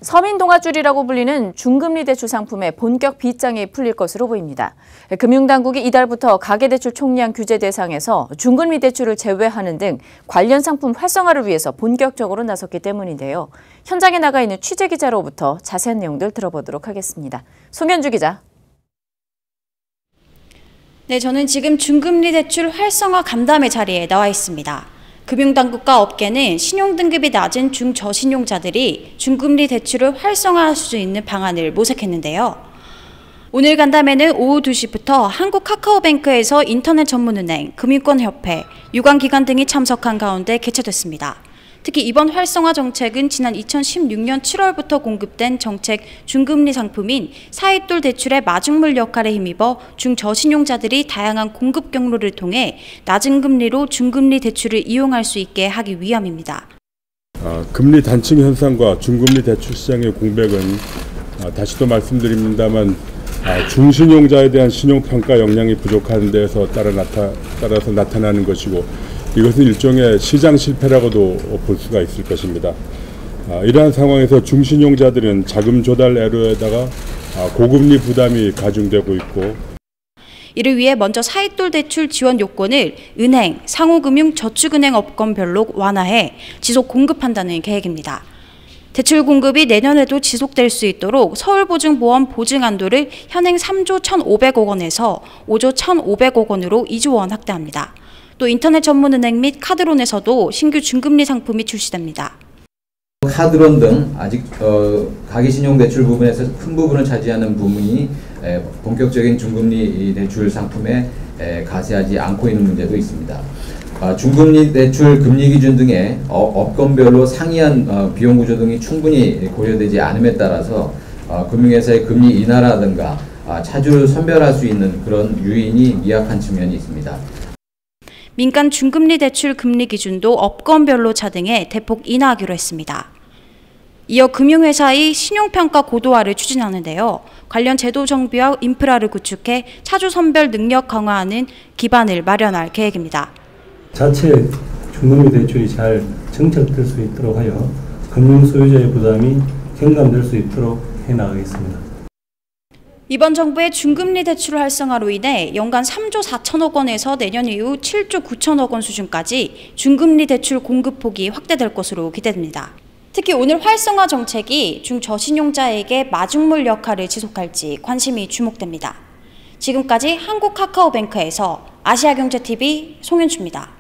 서민동아줄이라고 불리는 중금리 대출 상품의 본격 빗장이 풀릴 것으로 보입니다. 금융당국이 이달부터 가계대출 총량 규제 대상에서 중금리 대출을 제외하는 등 관련 상품 활성화를 위해서 본격적으로 나섰기 때문인데요. 현장에 나가 있는 취재기자로부터 자세한 내용들 들어보도록 하겠습니다. 송현주 기자. 네, 저는 지금 중금리 대출 활성화 간담회 자리에 나와 있습니다. 금융당국과 업계는 신용등급이 낮은 중저신용자들이 중금리 대출을 활성화할 수 있는 방안을 모색했는데요. 오늘 간담회는 오후 2시부터 한국카카오뱅크에서 인터넷 전문은행, 금융권협회, 유관기관 등이 참석한 가운데 개최됐습니다. 특히 이번 활성화 정책은 지난 2016년 7월부터 공급된 정책 중금리 상품인 사입돌 대출의 마중물 역할에 힘입어 중저신용자들이 다양한 공급 경로를 통해 낮은 금리로 중금리 대출을 이용할 수 있게 하기 위함입니다. 금리 단층 현상과 중금리 대출 시장의 공백은 다시 또 말씀드립니다만 중신용자에 대한 신용평가 역량이 부족한 데에서 따라서 나타나는 것이고, 이것은 일종의 시장 실패라고도 볼 수가 있을 것입니다. 이러한 상황에서 중신용자들은 자금 조달 애로에다가 고금리 부담이 가중되고 있고, 이를 위해 먼저 사입돌 대출 지원 요건을 은행, 상호금융, 저축은행 업건별로 완화해 지속 공급한다는 계획입니다. 대출 공급이 내년에도 지속될 수 있도록 서울보증보험 보증한도를 현행 3조 1,500억 원에서 5조 1,500억 원으로 2조 원 확대합니다. 또 인터넷 전문은행 및 카드론에서도 신규 중금리 상품이 출시됩니다. 카드론 등 아직 가계신용대출 부분에서 큰 부분을 차지하는 부분이 본격적인 중금리 대출 상품에 가세하지 않고 있는 문제도 있습니다. 중금리 대출 금리 기준 등의 업건별로 상이한 비용 구조 등이 충분히 고려되지 않음에 따라서 금융회사의 금리 인하라든가 차주를 선별할 수 있는 그런 유인이 미약한 측면이 있습니다. 민간 중금리 대출 금리 기준도 업건별로 차등해 대폭 인하하기로 했습니다. 이어 금융회사의 신용평가 고도화를 추진하는데요. 관련 제도 정비와 인프라를 구축해 차주 선별 능력 강화하는 기반을 마련할 계획입니다. 자체 중금리 대출이 잘 정착될 수 있도록 하여 금융 소유자의 부담이 경감될 수 있도록 해나가겠습니다. 이번 정부의 중금리 대출 활성화로 인해 연간 3조 4천억 원에서 내년 이후 7조 9천억 원 수준까지 중금리 대출 공급폭이 확대될 것으로 기대됩니다. 특히 오늘 활성화 정책이 중저신용자에게 마중물 역할을 지속할지 관심이 주목됩니다. 지금까지 한국카카오뱅크에서 아시아경제TV 송현주입니다.